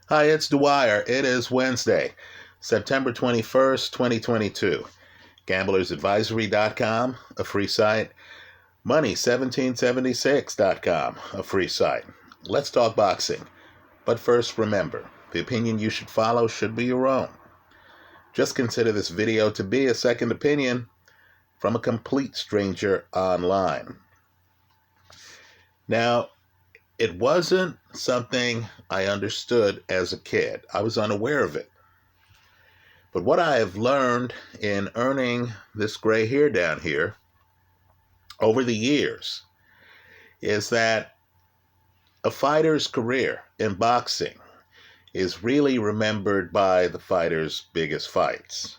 Hi, it's Dwyer. It is Wednesday, September 21st, 2022. GamblersAdvisory.com, a free site. Money1776.com, a free site. Let's talk boxing. But first, remember, the opinion you should follow should be your own. Just consider this video to be a second opinion from a complete stranger online. Now, it wasn't something I understood as a kid. I was unaware of it. But what I have learned in earning this gray hair down here over the years is that a fighter's career in boxing is really remembered by the fighter's biggest fights.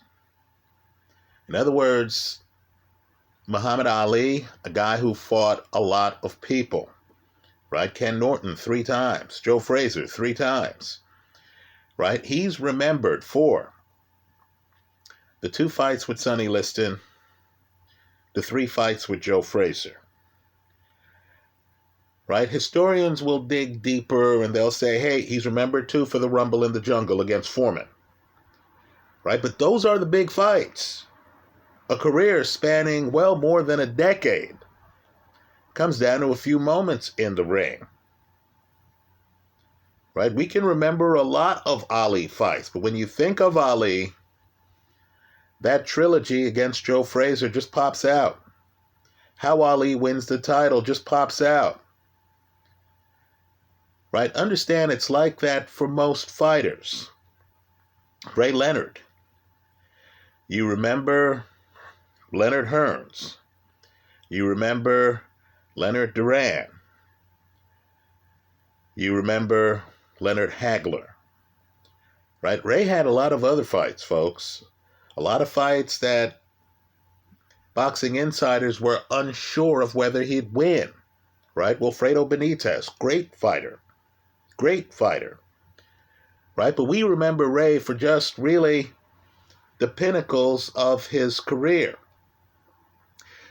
In other words, Muhammad Ali, a guy who fought a lot of people, right? Ken Norton 3 times, Joe Frazier 3 times, right? He's remembered for the 2 fights with Sonny Liston, the 3 fights with Joe Frazier, right? Historians will dig deeper and they'll say, hey, he's remembered too for the Rumble in the Jungle against Foreman, right? But those are the big fights. A career spanning well more than a decade comes down to a few moments in the ring, right? We can remember a lot of Ali fights, but when you think of Ali, that trilogy against Joe Frazier just pops out. How Ali wins the title just pops out, right? Understand it's like that for most fighters. Ray Leonard. You remember Leonard Hearns. You remember Leonard Duran. You remember Leonard Hagler, right? Ray had a lot of other fights, folks. A lot of fights that boxing insiders were unsure of whether he'd win, right? Wilfredo Benitez, great fighter, right? But we remember Ray for just really the pinnacles of his career.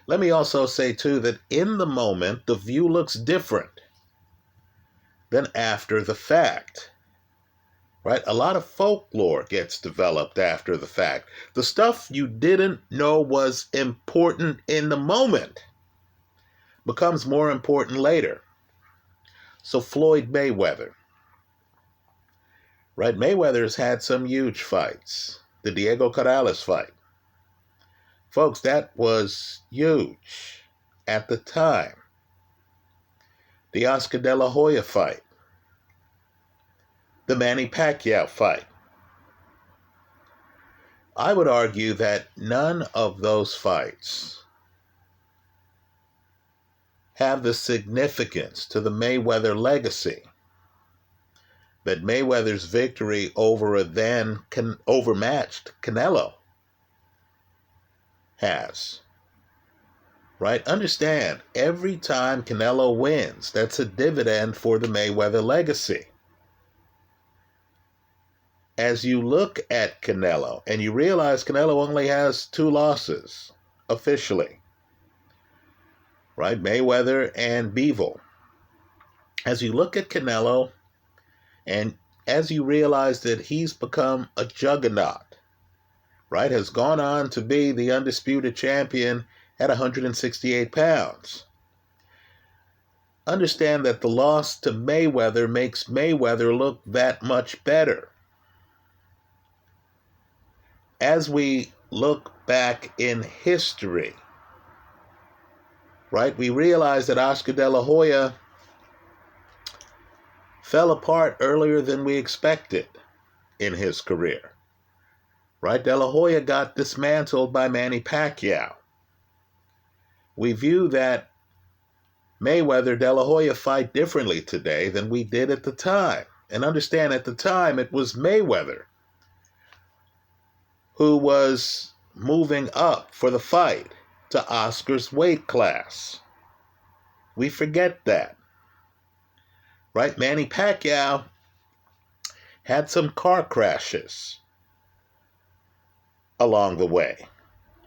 Let me also say, too, that in the moment, the view looks different than after the fact, right? A lot of folklore gets developed after the fact. The stuff you didn't know was important in the moment becomes more important later. So Floyd Mayweather, right? Mayweather's had some huge fights. The Diego Corrales fight. Folks, that was huge at the time. The Oscar De La Hoya fight. The Manny Pacquiao fight. I would argue that none of those fights have the significance to the Mayweather legacy that Mayweather's victory over a then overmatched Canelo has. Right? Understand, every time Canelo wins, that's a dividend for the Mayweather legacy. As you look at Canelo, and you realize Canelo only has 2 losses, officially, right? Mayweather and Bivol. As you look at Canelo, and as you realize that he's become a juggernaut, right? Has gone on to be the undisputed champion at 168 pounds. Understand that the loss to Mayweather makes Mayweather look that much better. As we look back in history, right, we realize that Oscar De La Hoya fell apart earlier than we expected in his career. Right? De La Hoya got dismantled by Manny Pacquiao. We view that Mayweather-De La Hoya fight differently today than we did at the time. And understand, at the time, it was Mayweather who was moving up for the fight to Oscar's weight class. We forget that. Right? Manny Pacquiao had some car crashes along the way.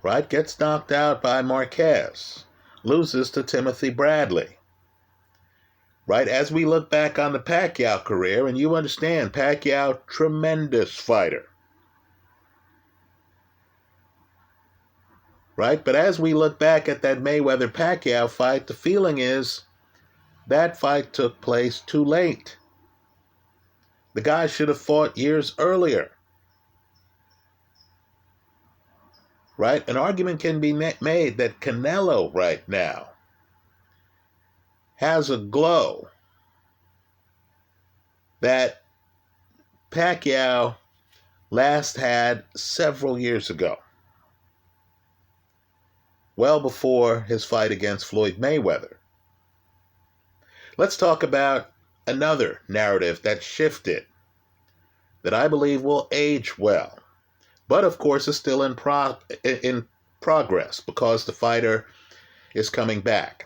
Right? Gets knocked out by Marquez. Loses to Timothy Bradley. right? As we look back on the Pacquiao career, and you understand, Pacquiao, tremendous fighter, right? But as we look back at that Mayweather-Pacquiao fight, the feeling is that fight took place too late. The guy should have fought years earlier, right? An argument can be made that Canelo right now has a glow that Pacquiao last had several years ago, well before his fight against Floyd Mayweather. Let's talk about another narrative that shifted, that I believe will age well, but of course is still in progress because the fighter is coming back.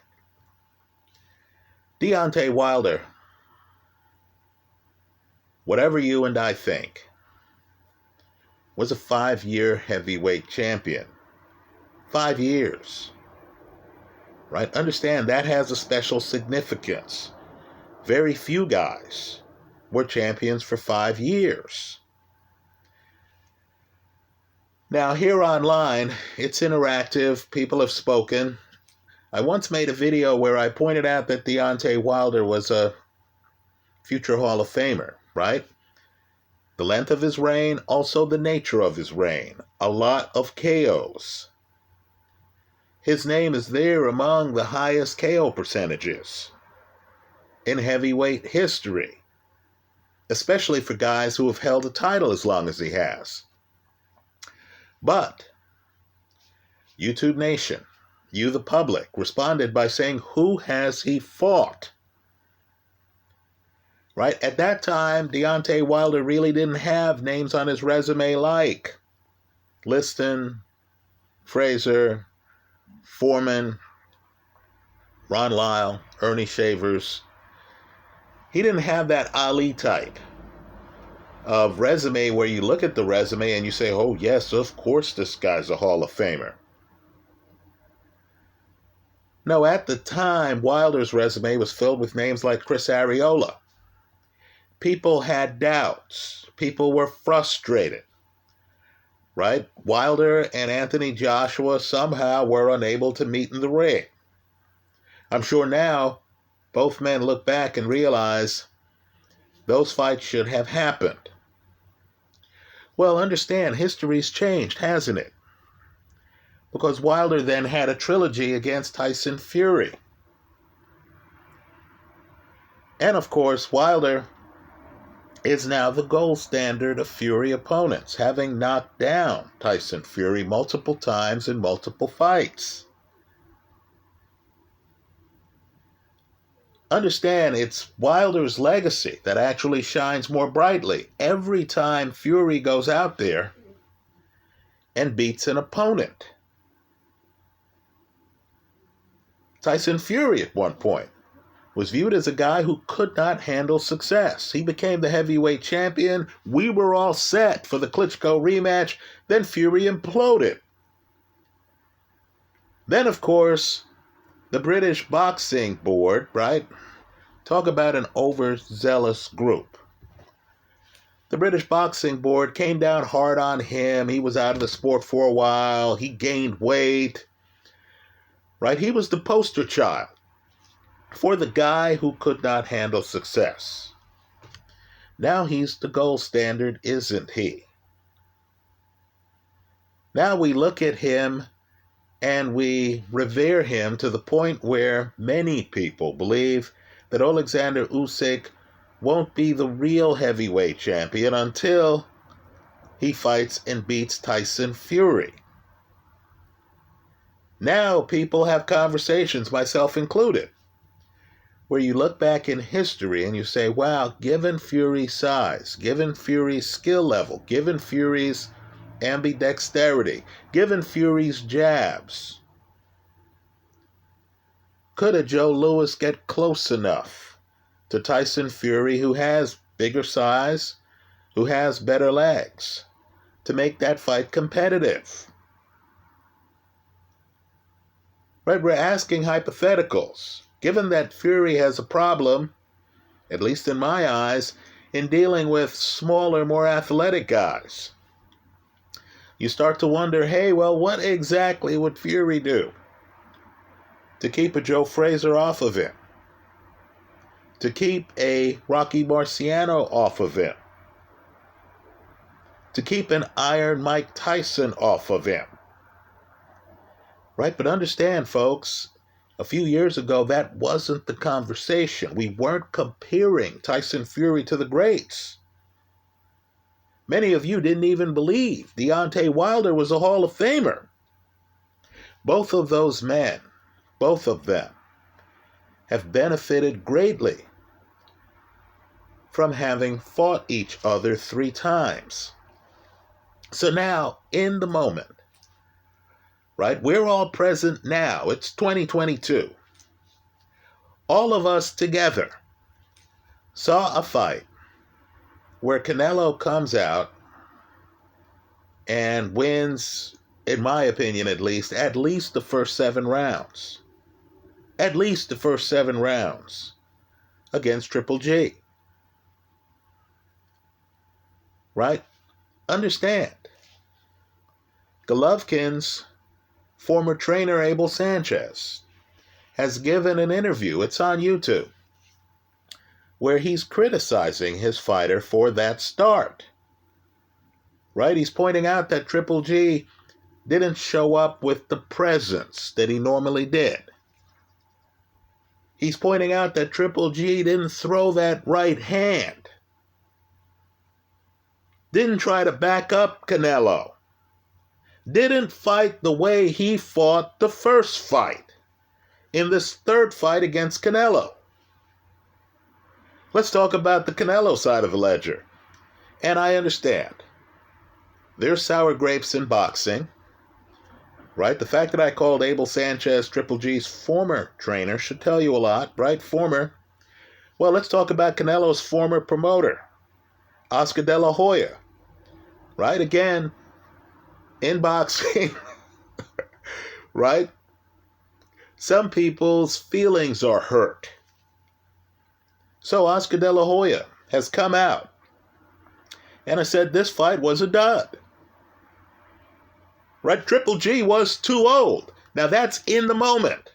Deontay Wilder, whatever you and I think, was a 5-year heavyweight champion. 5 years. Right? Understand that has a special significance. Very few guys were champions for 5 years. Now, here online, it's interactive. People have spoken. I once made a video where I pointed out that Deontay Wilder was a future Hall of Famer, right? The length of his reign, also the nature of his reign. A lot of KOs. His name is there among the highest KO percentages in heavyweight history, especially for guys who have held a title as long as he has. But YouTube Nation, you the public, responded by saying, who has he fought? Right? At that time, Deontay Wilder really didn't have names on his resume like Liston, Fraser, Foreman, Ron Lyle, Ernie Shavers. He didn't have that Ali type of resume where you look at the resume and you say, oh yes, of course this guy's a Hall of Famer. No, at the time, Wilder's resume was filled with names like Chris Arreola. People had doubts. People were frustrated. Right? Wilder and Anthony Joshua somehow were unable to meet in the ring. I'm sure now both men look back and realize those fights should have happened. Well, understand, history's changed, hasn't it? Because Wilder then had a trilogy against Tyson Fury. And of course, Wilder is now the gold standard of Fury opponents, having knocked down Tyson Fury multiple times in multiple fights. Understand, it's Wilder's legacy that actually shines more brightly every time Fury goes out there and beats an opponent. Tyson Fury at one point was viewed as a guy who could not handle success. He became the heavyweight champion. We were all set for the Klitschko rematch. Then Fury imploded. Then, of course, the British Boxing Board, right? Talk about an overzealous group. The British Boxing Board came down hard on him. He was out of the sport for a while. He gained weight. Right? He was the poster child for the guy who could not handle success. Now he's the gold standard, isn't he? Now we look at him and we revere him to the point where many people believe that Alexander Usyk won't be the real heavyweight champion until he fights and beats Tyson Fury. Now people have conversations, myself included, where you look back in history and you say, wow, given Fury's size, given Fury's skill level, given Fury's ambidexterity, given Fury's jabs, could a Joe Louis get close enough to Tyson Fury, who has bigger size, who has better legs, to make that fight competitive? Right, we're asking hypotheticals. Given that Fury has a problem at least in my eyes, in dealing with smaller, more athletic guys. You start to wonder, hey, well, what exactly would Fury do to keep a Joe Frazier off of him? To keep a Rocky Marciano off of him? To keep an Iron Mike Tyson off of him? Right? But understand, folks, a few years ago, that wasn't the conversation. We weren't comparing Tyson Fury to the greats. Many of you didn't even believe Deontay Wilder was a Hall of Famer. Both of those men, both of them, have benefited greatly from having fought each other 3 times. So now, in the moment, right, we're all present now. It's 2022. All of us together saw a fight where Canelo comes out and wins, in my opinion at least the first 7 rounds. At least the first 7 rounds against Triple G. Right? Understand. Golovkin's former trainer, Abel Sanchez, has given an interview, it's on YouTube, where he's criticizing his fighter for that start. Right? He's pointing out that Triple G didn't show up with the presence that he normally did. He's pointing out that Triple G didn't throw that right hand. Didn't try to back up Canelo. Didn't fight the way he fought the first fight in this 3rd fight against Canelo. Let's talk about the Canelo side of the ledger. And I understand. There's sour grapes in boxing. Right? The fact that I called Abel Sanchez Triple G's former trainer should tell you a lot, right? Former. Well, let's talk about Canelo's former promoter, Oscar De La Hoya. Right? Again, in boxing, right? Some people's feelings are hurt. So Oscar De La Hoya has come out and I said this fight was a dud. Right? Triple G was too old. Now that's in the moment.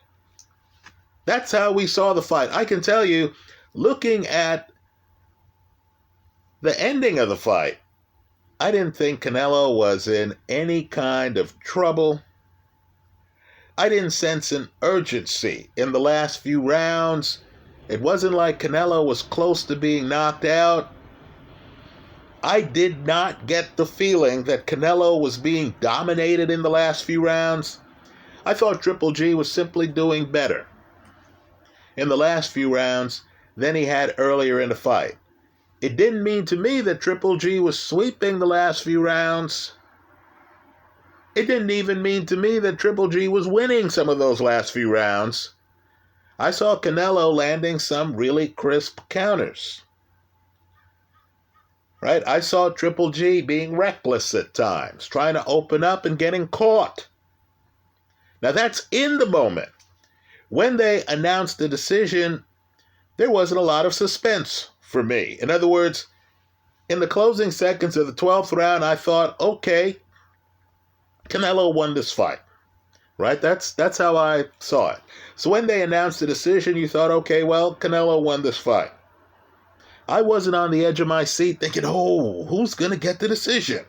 That's how we saw the fight. I can tell you, looking at the ending of the fight, I didn't think Canelo was in any kind of trouble. I didn't sense an urgency in the last few rounds. It wasn't like Canelo was close to being knocked out. I did not get the feeling that Canelo was being dominated in the last few rounds. I thought Triple G was simply doing better in the last few rounds than he had earlier in the fight. It didn't mean to me that Triple G was sweeping the last few rounds. It didn't even mean to me that Triple G was winning some of those last few rounds. I saw Canelo landing some really crisp counters. Right? I saw Triple G being reckless at times, trying to open up and getting caught. Now that's in the moment. When they announced the decision, there wasn't a lot of suspense for me. In other words, in the closing seconds of the 12th round, I thought, okay, Canelo won this fight. Right? That's how I saw it. So when they announced the decision, you thought, okay, well, Canelo won this fight. I wasn't on the edge of my seat thinking, oh, who's going to get the decision?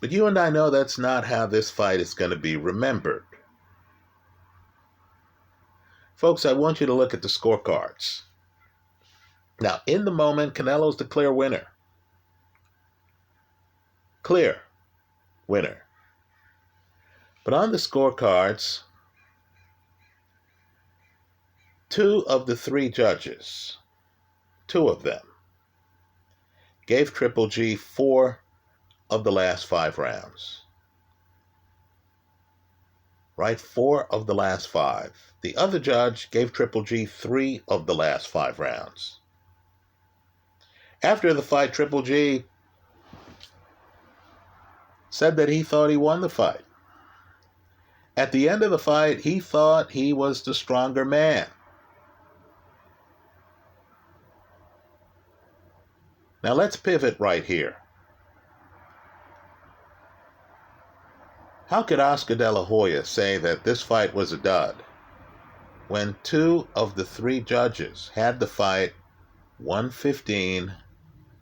But you and I know that's not how this fight is going to be remembered. Folks, I want you to look at the scorecards. Now, in the moment, Canelo's the clear winner. Clear winner. But on the scorecards, 2 of the 3 judges, 2 of them, gave Triple G 4 of the last 5 rounds. Right? 4 of the last 5. The other judge gave Triple G 3 of the last 5 rounds. After the fight, Triple G said that he thought he won the fight. At the end of the fight, he thought he was the stronger man. Now let's pivot right here. How could Oscar De La Hoya say that this fight was a dud when 2 of the 3 judges had the fight 115,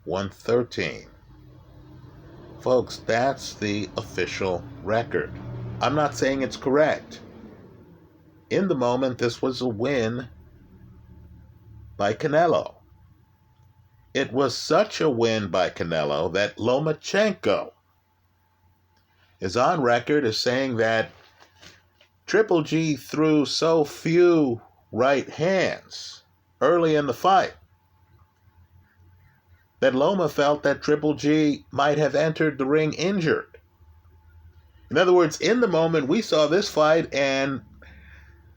113? Folks, that's the official record. I'm not saying it's correct. In the moment, this was a win by Canelo. It was such a win by Canelo that Lomachenko is on record as saying that Triple G threw so few right hands early in the fight that Loma felt that Triple G might have entered the ring injured. In other words, in the moment, we saw this fight and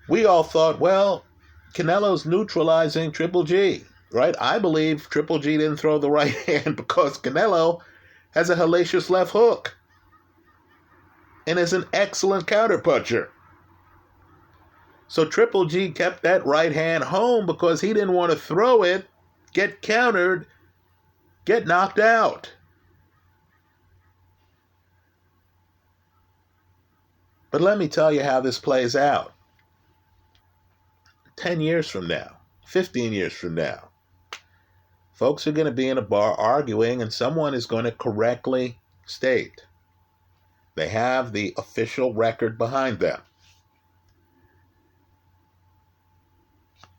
we all thought, well, Canelo's neutralizing Triple G, right? I believe Triple G didn't throw the right hand because Canelo has a hellacious left hook and is an excellent counterpuncher. So Triple G kept that right hand home because he didn't want to throw it, get countered, get knocked out. But let me tell you how this plays out. 10 years from now, 15 years from now, folks are going to be in a bar arguing and someone is going to correctly state they have the official record behind them.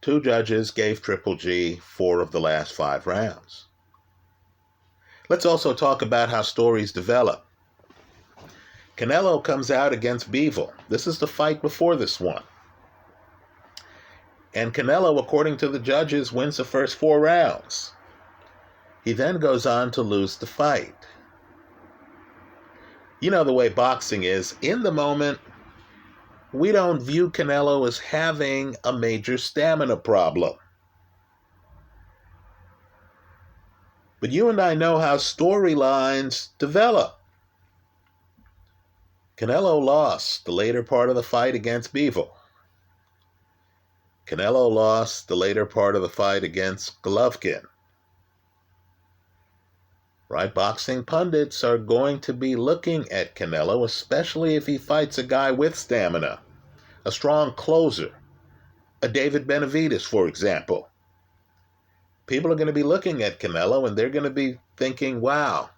2 judges gave Triple G 4 of the last 5 rounds. Let's also talk about how stories develop. Canelo comes out against Bivol. This is the fight before this one. And Canelo, according to the judges, wins the first 4 rounds. He then goes on to lose the fight. You know the way boxing is. In the moment, we don't view Canelo as having a major stamina problem. But you and I know how storylines develop. Canelo lost the later part of the fight against Bivol. Canelo lost the later part of the fight against Golovkin. Right? Boxing pundits are going to be looking at Canelo, especially if he fights a guy with stamina, a strong closer, a David Benavidez, for example. People are going to be looking at Canelo and they're going to be thinking, wow,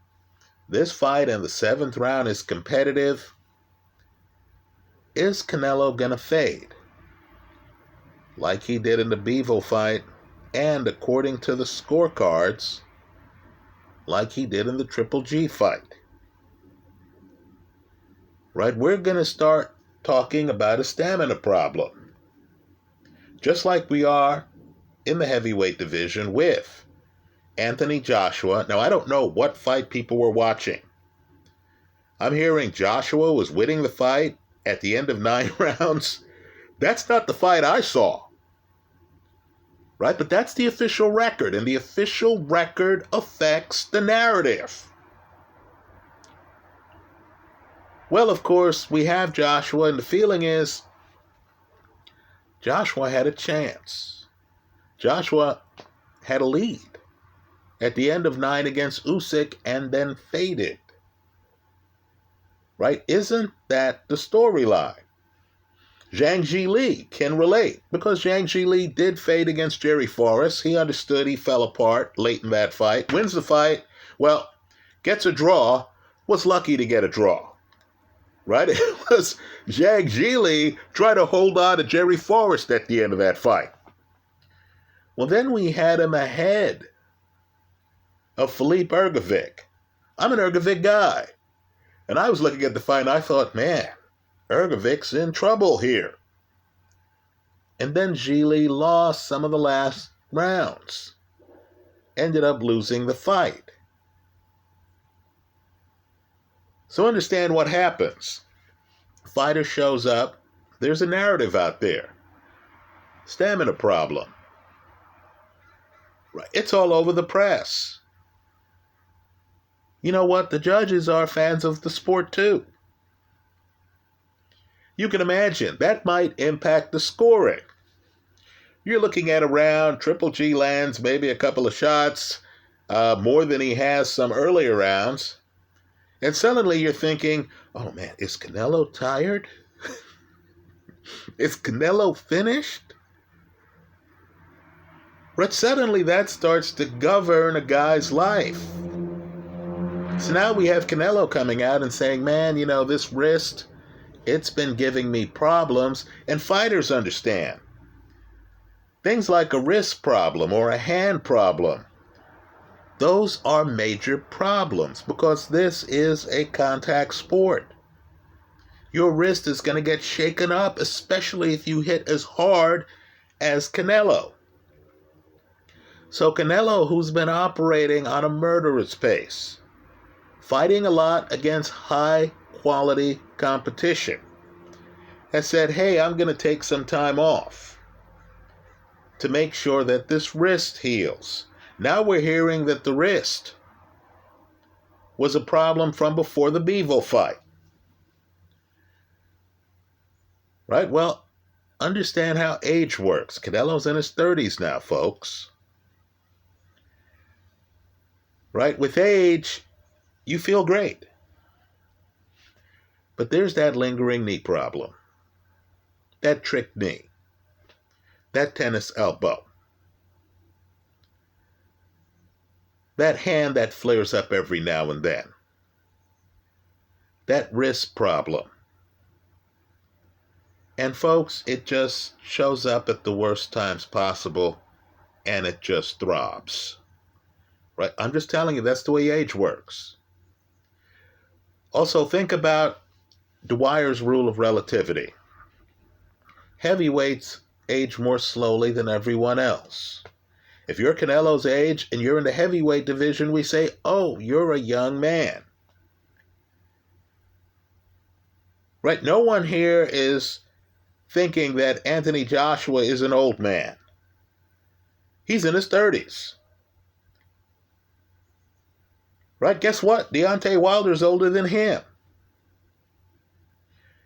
this fight in the 7th round is competitive. Is Canelo going to fade like he did in the Bivol fight and, according to the scorecards, like he did in the Triple G fight? Right? We're going to start talking about a stamina problem, just like we are in the heavyweight division with Anthony Joshua. Now, I don't know what fight people were watching. I'm hearing Joshua was winning the fight at the end of 9 rounds. That's not the fight I saw. Right? But that's the official record, and the official record affects the narrative. Well, of course, we have Joshua, and the feeling is Joshua had a chance. Joshua had a lead at the end of 9 against Usyk and then faded. Right? Isn't that the storyline? Zhang Zhili can relate because Zhang Zhili did fade against Jerry Forrest. He understood he fell apart late in that fight. Wins the fight. Well, gets a draw. Was lucky to get a draw. Right? It was Zhang Zhili trying to hold on to Jerry Forrest at the end of that fight. Well, then we had him ahead of Philippe Ergovic. I'm an Ergovic guy. And I was looking at the fight and I thought, man, Ergovic's in trouble here. And then Zhili lost some of the last rounds. Ended up losing the fight. So understand what happens. Fighter shows up. There's a narrative out there. Stamina problem. Right. It's all over the press. You know what? The judges are fans of the sport too. You can imagine that might impact the scoring. You're looking at a round, Triple G lands maybe a couple of shots. more than he has some earlier rounds. And suddenly you're thinking, oh man, is Canelo tired? Is Canelo finished? But suddenly that starts to govern a guy's life. So now we have Canelo coming out and saying, man, this wrist, it's been giving me problems. And fighters understand. Things like a wrist problem or a hand problem, those are major problems because this is a contact sport. Your wrist is going to get shaken up, especially if you hit as hard as Canelo. So Canelo, who's been operating on a murderous pace, fighting a lot against high-quality competition, has said, hey, I'm going to take some time off to make sure that this wrist heals. Now we're hearing that the wrist was a problem from before the Bivol fight. Right? Well, understand how age works. Canelo's in his 30s now, folks. Right? With age, you feel great. But there's that lingering knee problem. That trick knee. That tennis elbow. That hand that flares up every now and then. That wrist problem. And folks, it just shows up at the worst times possible, and it just throbs. Right? I'm just telling you, that's the way age works. Also, think about Dwyer's rule of relativity. Heavyweights age more slowly than everyone else. If you're Canelo's age and you're in the heavyweight division, we say, oh, you're a young man. Right? No one here is thinking that Anthony Joshua is an old man. He's in his 30s. Right? Guess what? Deontay Wilder is older than him.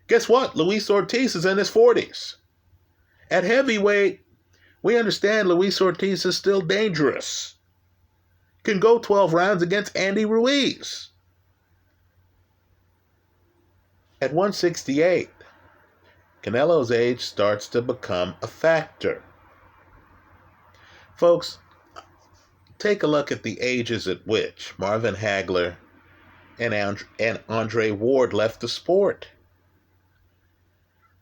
Guess what? Luis Ortiz is in his 40s. At heavyweight, we understand Luis Ortiz is still dangerous. Can go 12 rounds against Andy Ruiz. At 168, Canelo's age starts to become a factor. Folks, take a look at the ages at which Marvin Hagler and Andre Ward left the sport.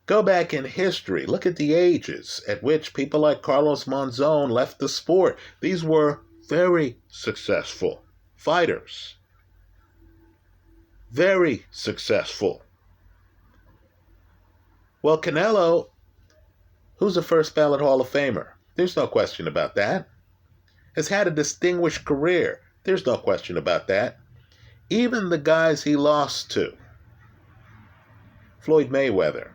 Go back in history. Look at the ages at which people like Carlos Monzon left the sport. These were very successful fighters. Very successful. Well, Canelo, who's a first ballot Hall of Famer? There's no question about that. Has had a distinguished career. There's no question about that. Even the guys he lost to. Floyd Mayweather.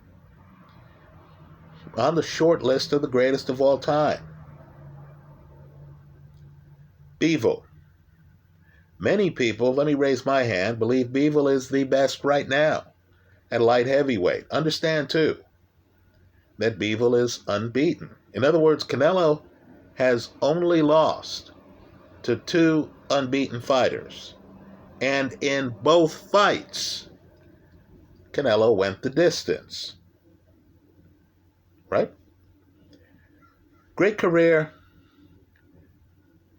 On the short list of the greatest of all time. Bivol. Many people, let me raise my hand, believe Bivol is the best right now at light heavyweight. Understand, too, that Bivol is unbeaten. In other words, Canelo has only lost to 2 unbeaten fighters. And in both fights, Canelo went the distance. Right? Great career,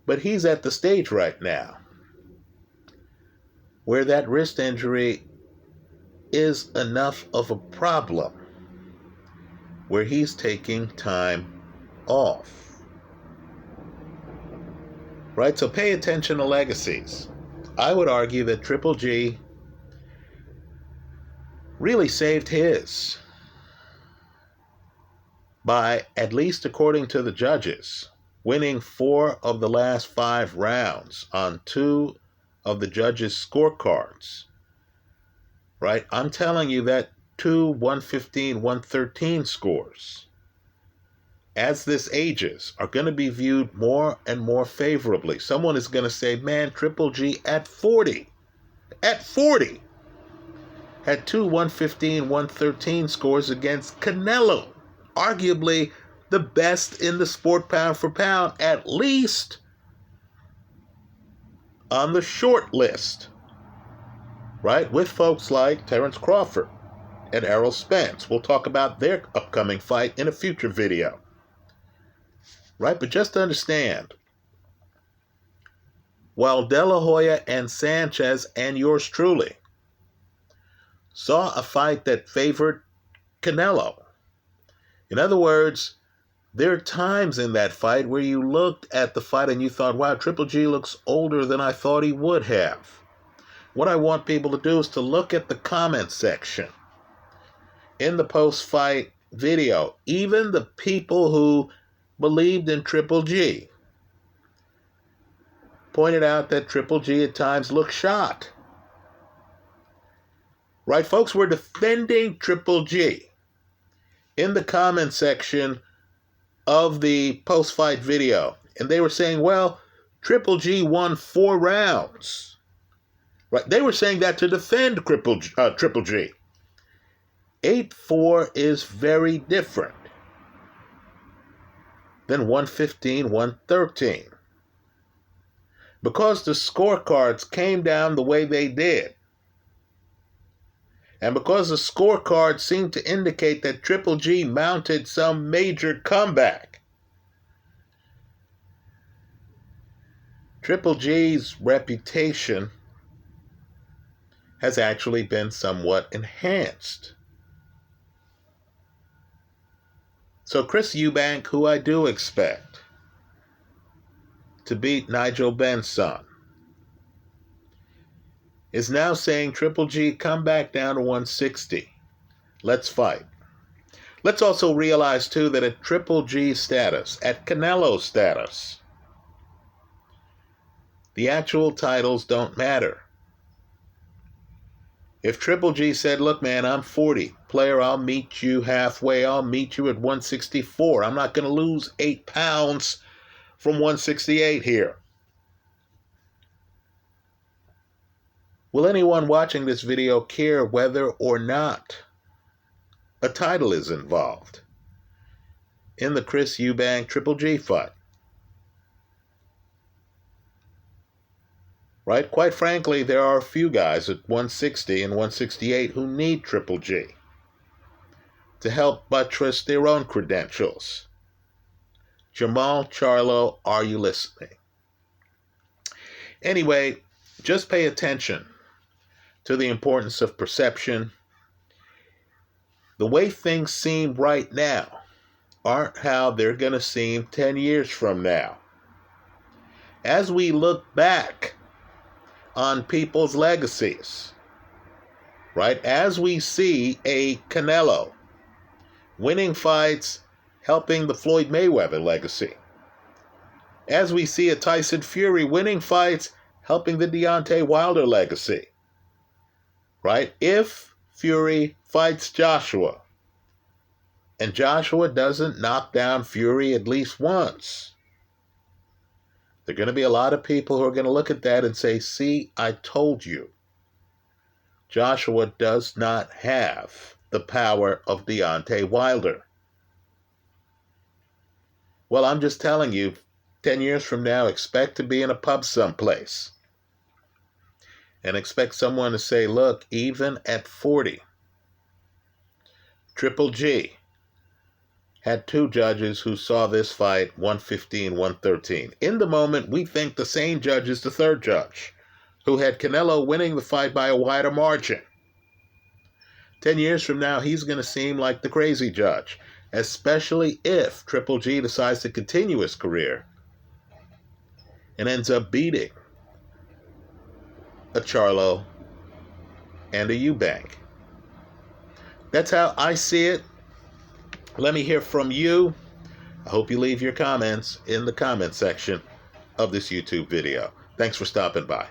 but he's at the stage right now where that wrist injury is enough of a problem where he's taking time off. Right? So pay attention to legacies. I would argue that Triple G really saved his by, at least according to the judges, winning 4 of the last 5 rounds on 2 of the judges' scorecards. Right? I'm telling you that 2 115, 113 scores, as this ages, are going to be viewed more and more favorably. Someone is going to say, man, Triple G at 40, had 2 115, 113 scores against Canelo. Arguably the best in the sport pound for pound, at least on the short list, right? With folks like Terrence Crawford and Errol Spence. We'll talk about their upcoming fight in a future video, right? But just understand, while De La Hoya and Sanchez and yours truly saw a fight that favored Canelo. In other words, there are times in that fight where you looked at the fight and you thought, wow, Triple G looks older than I thought he would have. What I want people to do is to look at the comment section in the post-fight video. Even the people who believed in Triple G pointed out that Triple G at times looked shot. Right, folks? We're defending Triple G in the comment section of the post-fight video. And they were saying, well, Triple G won 4 rounds. Right? They were saying that to defend Triple G. 8-4 is very different than 115-113. Because the scorecards came down the way they did, and because the scorecards seemed to indicate that Triple G mounted some major comeback, Triple G's reputation has actually been somewhat enhanced. So Chris Eubank, who I do expect to beat Nigel Benn's son, is now saying, Triple G, come back down to 160. Let's fight. Let's also realize, too, that at Triple G status, at Canelo status, the actual titles don't matter. If Triple G said, look, man, I'm 40. Player, I'll meet you halfway. I'll meet you at 164. I'm not going to lose 8 pounds from 168 here. Will anyone watching this video care whether or not a title is involved in the Chris Eubank Triple G fight? Right? Quite frankly, there are a few guys at 160 and 168 who need Triple G to help buttress their own credentials. Jamal, Charlo, are you listening? Anyway, just pay attention to the importance of perception. The way things seem right now aren't how they're going to seem 10 years from now. As we look back on people's legacies, right? As we see a Canelo winning fights, helping the Floyd Mayweather legacy. As we see a Tyson Fury winning fights, helping the Deontay Wilder legacy. Right? If Fury fights Joshua, and Joshua doesn't knock down Fury at least once, there are going to be a lot of people who are going to look at that and say, see, I told you. Joshua does not have the power of Deontay Wilder. Well, I'm just telling you, 10 years from now, expect to be in a pub someplace. And expect someone to say, look, even at 40, Triple G had 2 judges who saw this fight 115, 113. In the moment, we think the same judge is the 3rd judge, who had Canelo winning the fight by a wider margin. 10 years from now, he's going to seem like the crazy judge, especially if Triple G decides to continue his career and ends up beating a Charlo and a Eubank. That's how I see it. Let me hear from you. I hope you leave your comments in the comment section of this YouTube video. Thanks for stopping by.